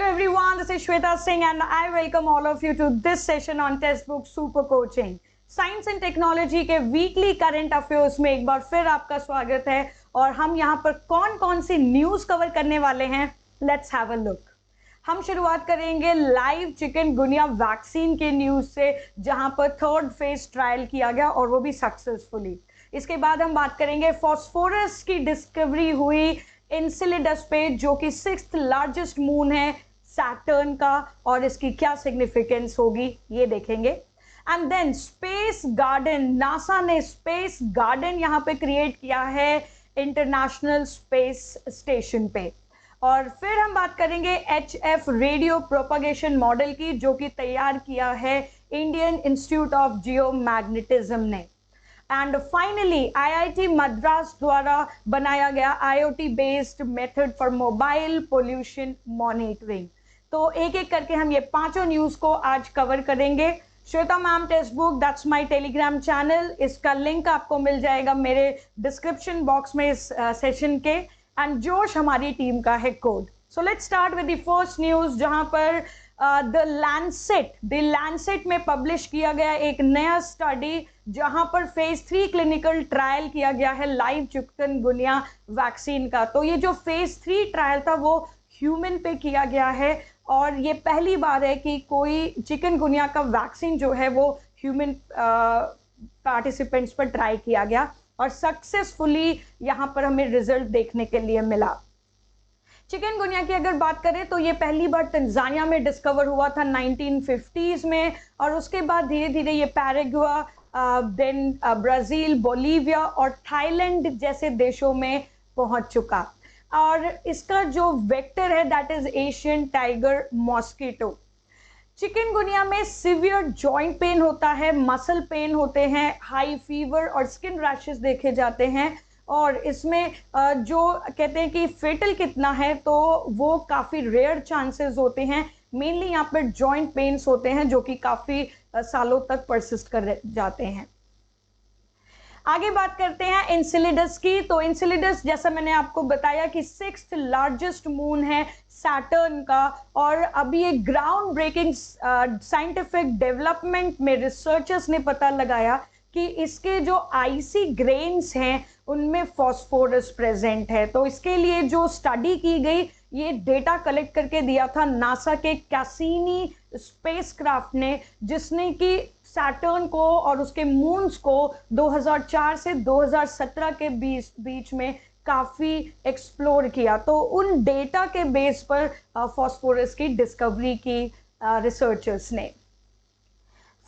Hello everyone, this is Shweta Singh and I welcome all of you to this session on Textbook Super Coaching. Science and technology के weekly current affairs में एक बार फिर आपका स्वागत है और हम यहाँ पर कौन कौन सी न्यूज़ कवर करने वाले हैं, लेट्स हैव अ लुक। हम शुरुआत करेंगे लाइव चिकनगुनिया वैक्सीन के न्यूज़ से, जहाँ पर थर्ड फेज ट्रायल किया गया और वो भी सक्सेसफुली। इसके बाद हम बात करेंगे फॉस्फोरस की डिस्कवरी हुई एनसेलेडस पे, जो कि 6th लार्जेस्ट मून है सैटर्न का, और इसकी क्या सिग्निफिकेंस होगी ये देखेंगे। And then space garden, NASA ने स्पेस गार्डन यहाँ पे क्रिएट किया है इंटरनेशनल स्पेस स्टेशन पे। और फिर हम बात करेंगे HF रेडियो प्रोपगेशन मॉडल की, जो कि तैयार किया है इंडियन इंस्टीट्यूट ऑफ जियोमैग्नेटिज्म ने। एंड फाइनली IIT मद्रास द्वारा बनाया गया IoT based method for mobile pollution monitoring. तो एक एक करके हम ये पांचों न्यूज़ को आज कवर करेंगे। Shweta ma'am text book, that's my Telegram channel, इसका लिंक आपको मिल जाएगा मेरे डिस्क्रिप्शन बॉक्स में इस सेशन के। एंड जोश हमारी टीम का है code. So let's start with the first news, जहां पर द लैंसेट में पब्लिश किया गया एक नया स्टडी, जहां पर फेज 3 क्लिनिकल ट्रायल किया गया है लाइव चिकनगुनिया वैक्सीन का। तो ये जो फेज 3 ट्रायल था वो ह्यूमन पे किया गया है और ये पहली बार है कि कोई चिकनगुनिया का वैक्सीन जो है वो ह्यूमन पार्टिसिपेंट्स पर ट्राई किया गया और सक्सेसफुली यहाँ पर हमें रिजल्ट देखने के लिए मिला। चिकनगुनिया की अगर बात करें तो ये पहली बार तंजानिया में डिस्कवर हुआ था 1950s में, और उसके बाद धीरे धीरे ये पैराग्वे, देन ब्राज़ील, बोलीविया और थाईलैंड जैसे देशों में पहुंच चुका। और इसका जो वेक्टर है that is Asian tiger mosquito. Chikungunya में सिवियर जॉइंट पेन होता है, मसल पेन होते हैं, हाई फीवर और स्किन रैशेस देखे जाते हैं। और इसमें जो कहते हैं कि फेटल कितना है, तो वो काफ़ी रेयर चांसेस होते हैं। मेनली यहाँ पर जॉइंट पेन्स होते हैं जो कि काफ़ी सालों तक परसिस्ट कर जाते हैं। आगे बात करते हैं एनसेलेडस की। तो एनसेलेडस, जैसा मैंने आपको बताया कि 6th लार्जेस्ट मून है सैटर्न का, और अभी एक ग्राउंड ब्रेकिंग साइंटिफिक डेवलपमेंट में रिसर्चर्स ने पता लगाया कि इसके जो आइसी ग्रेन्स हैं उनमें फॉस्फोरस प्रेजेंट है। तो इसके लिए जो स्टडी की गई, ये डेटा कलेक्ट करके दिया था नासा के कैसिनी स्पेसक्राफ्ट ने, जिसने कि सैटर्न को और उसके मून्स को 2004 से 2017 के बीच में काफ़ी एक्सप्लोर किया। तो उन डेटा के बेस पर फॉस्फोरस की डिस्कवरी की रिसर्चर्स ने।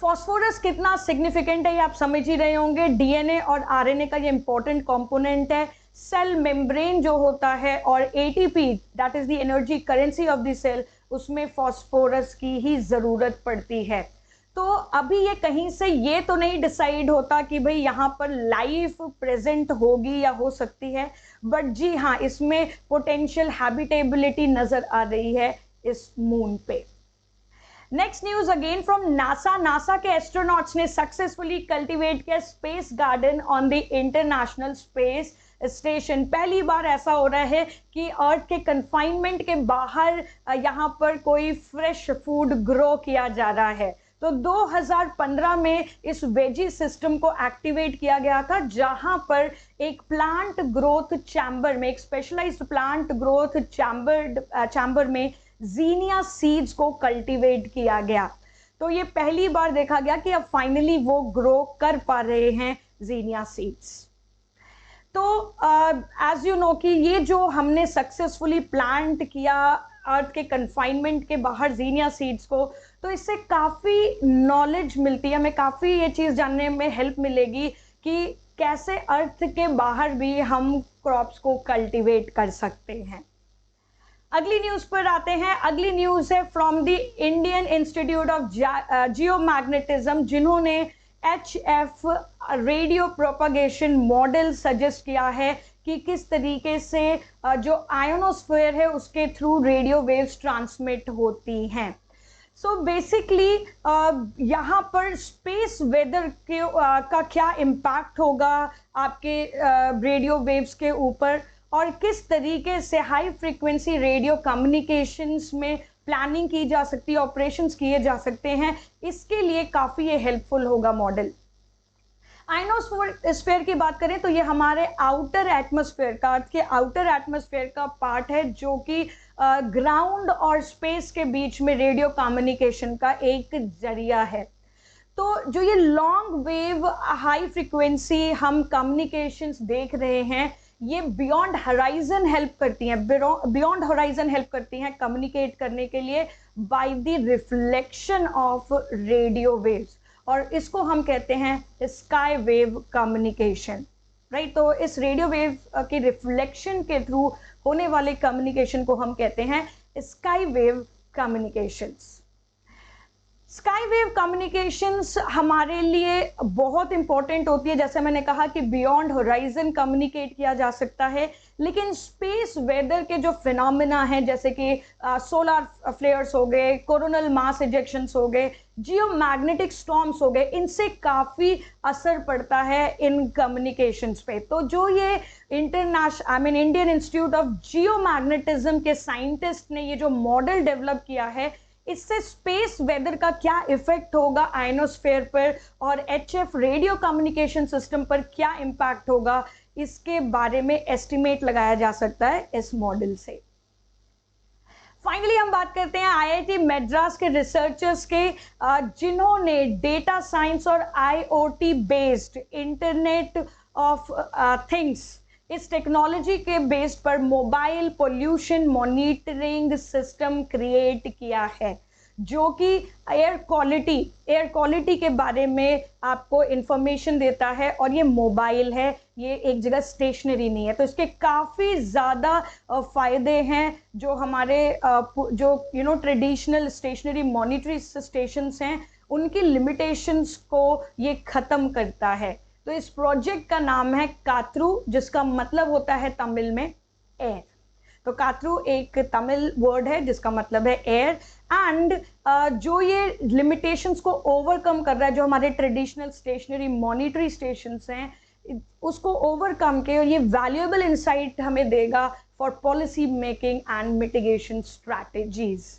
फॉस्फोरस कितना सिग्निफिकेंट है ये आप समझ ही रहे होंगे। डीएनए और आरएनए का ये इंपॉर्टेंट कंपोनेंट है। सेल मेम्ब्रेन जो होता है और ATP, that is the energy currency of the cell, उसमें फॉस्फोरस की ही ज़रूरत पड़ती है। तो अभी ये कहीं से ये तो नहीं डिसाइड होता कि भाई यहाँ पर लाइफ प्रेजेंट होगी या हो सकती है, बट जी हाँ, इसमें पोटेंशियल हैबिटेबिलिटी नज़र आ रही है इस मून पे। Next news again from NASA. NASA के एस्ट्रोनॉट्स ने सक्सेसफुली कल्टीवेट किया space garden on the international space station. पहली बार ऐसा हो रहा है कि अर्थ के कन्फाइनमेंट के बाहर यहाँ पर कोई फ्रेश फूड ग्रो किया जा रहा है। तो 2015 में इस वेजी सिस्टम को एक्टिवेट किया गया था, जहां पर एक प्लांट ग्रोथ चैम्बर में, एक स्पेशलाइज्ड प्लांट ग्रोथ चैम्बर में जीनिया सीड्स को कल्टीवेट किया गया। तो ये पहली बार देखा गया कि अब फाइनली वो ग्रो कर पा रहे हैं जीनिया सीड्स। तो एज यू नो कि ये जो हमने सक्सेसफुली प्लांट किया अर्थ के कन्फाइनमेंट के बाहर जीनिया सीड्स को, तो इससे काफ़ी नॉलेज मिलती है, हमें काफ़ी ये चीज़ जानने में हेल्प मिलेगी कि कैसे अर्थ के बाहर भी हम क्रॉप्स को कल्टीवेट कर सकते हैं। अगली न्यूज़ पर आते हैं। अगली न्यूज़ है from the Indian Institute of geomagnetism, जिन्होंने HF radio propagation model suggest किया है कि किस तरीके से जो आयोनोस्फीयर है उसके थ्रू रेडियो वेव्स ट्रांसमिट होती हैं। सो बेसिकली यहाँ पर स्पेस वेदर के का क्या इम्पैक्ट होगा आपके रेडियो वेव्स के ऊपर, और किस तरीके से हाई फ्रीक्वेंसी रेडियो कम्युनिकेशंस में प्लानिंग की जा सकती है, ऑपरेशंस किए जा सकते हैं, इसके लिए काफ़ी ये हेल्पफुल होगा मॉडल। आयनोस्फीयर की बात करें तो ये हमारे आउटर एटमॉस्फेयर का, अर्थ के आउटर एटमॉस्फेयर का पार्ट है, जो कि ग्राउंड और स्पेस के बीच में रेडियो कम्युनिकेशन का एक जरिया है। तो जो ये लॉन्ग वेव हाई फ्रीक्वेंसी हम कम्युनिकेशंस देख रहे हैं, ये बियॉन्ड हराइजन हेल्प करती हैं, बियॉन्ड हराइजन हेल्प करती हैं कम्युनिकेट करने के लिए by the reflection of radio waves, और इसको हम कहते हैं स्काई वेव कम्युनिकेशन, राइट। तो इस रेडियो वेव के रिफ्लेक्शन के थ्रू होने वाले कम्युनिकेशन को हम कहते हैं sky wave communications. Sky wave communications हमारे लिए बहुत इंपॉर्टेंट होती है, जैसे मैंने कहा कि बियॉन्ड होराइजन कम्युनिकेट किया जा सकता है, लेकिन स्पेस वेदर के जो फिनोमेना हैं, जैसे कि सोलर फ्लेयर्स हो गए, कोरोनल मास इजेक्शंस हो गए, जियोमैग्नेटिक स्टॉर्म्स हो गए, इनसे काफ़ी असर पड़ता है इन कम्युनिकेशंस पे। तो जो ये इंडियन इंस्टीट्यूट ऑफ जियोमैग्नेटिज्म के साइंटिस्ट ने ये जो मॉडल डेवलप किया है, इससे स्पेस वेदर का क्या इफेक्ट होगा आयनोस्फेयर पर और एचएफ रेडियो कम्युनिकेशन सिस्टम पर क्या इम्पैक्ट होगा, इसके बारे में एस्टिमेट लगाया जा सकता है इस मॉडल से। फाइनली हम बात करते हैं आईआईटी मद्रास के रिसर्चर्स के, जिन्होंने डेटा साइंस और IoT based internet of things, इस टेक्नोलॉजी के बेस पर mobile pollution monitoring system create किया है, जो कि एयर क्वालिटी के बारे में आपको इंफॉर्मेशन देता है, और ये मोबाइल है, ये एक जगह स्टेशनरी नहीं है। तो इसके काफ़ी ज़्यादा फ़ायदे हैं, जो हमारे जो ट्रेडिशनल स्टेशनरी मॉनिटरी स्टेशंस हैं, उनकी लिमिटेशंस को ये ख़त्म करता है। तो इस प्रोजेक्ट का नाम है कात्रु, जिसका मतलब होता है तमिल में एयर। तो कात्रु एक तमिल वर्ड है जिसका मतलब है एयर, एंड जो ये लिमिटेशंस को ओवरकम कर रहा है, जो हमारे ट्रेडिशनल स्टेशनरी मॉनिटरी स्टेशंस हैं, उसको ओवरकम के ये वैल्यूएबल इंसाइट हमें देगा for policy making and mitigation strategies.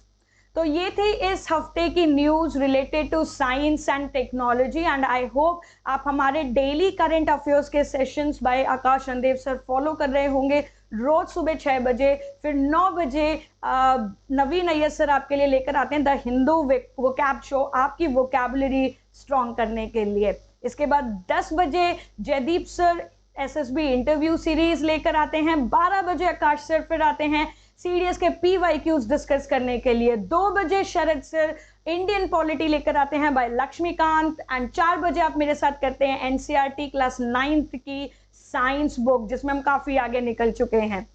तो ये थी इस हफ्ते की news related to science and technology, and I hope आप हमारे डेली करंट अफेयर्स के sessions by Akash Randev sir follow कर रहे होंगे रोज सुबह 6 बजे। फिर 9 बजे नवीन अय्यर सर आपके लिए लेकर आते हैं द हिंदू वोकैब शो, आपकी वोकैबुलरी स्ट्रॉन्ग करने के लिए। इसके बाद 10 बजे Jaideep sir SSB interview series लेकर आते हैं। 12 बजे आकाश सर फिर आते हैं सीडीएस के PYQs डिस्कस करने के लिए। 2 बजे शरद सर इंडियन पॉलिटी लेकर आते हैं बाय लक्ष्मीकांत, एंड 4 बजे आप मेरे साथ करते हैं NCERT क्लास 9th की साइंस बुक, जिसमें हम काफी आगे निकल चुके हैं।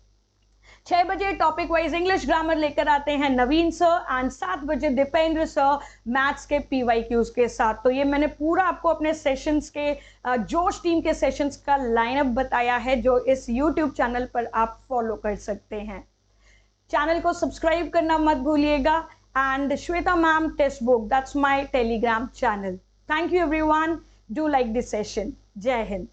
6 बजे टॉपिक वाइज इंग्लिश ग्रामर लेकर आते हैं नवीन सर, एंड 7 बजे दीपेंद्र सर मैथ्स के PYQs के साथ। तो ये मैंने पूरा आपको अपने सेशंस के जोश टीम के सेशंस का लाइनअप बताया है, जो इस YouTube चैनल पर आप फॉलो कर सकते हैं। चैनल को सब्सक्राइब करना मत भूलिएगा, and Shweta ma'am text book, that's my Telegram channel. Thank you everyone, do like this session. जय हिंद।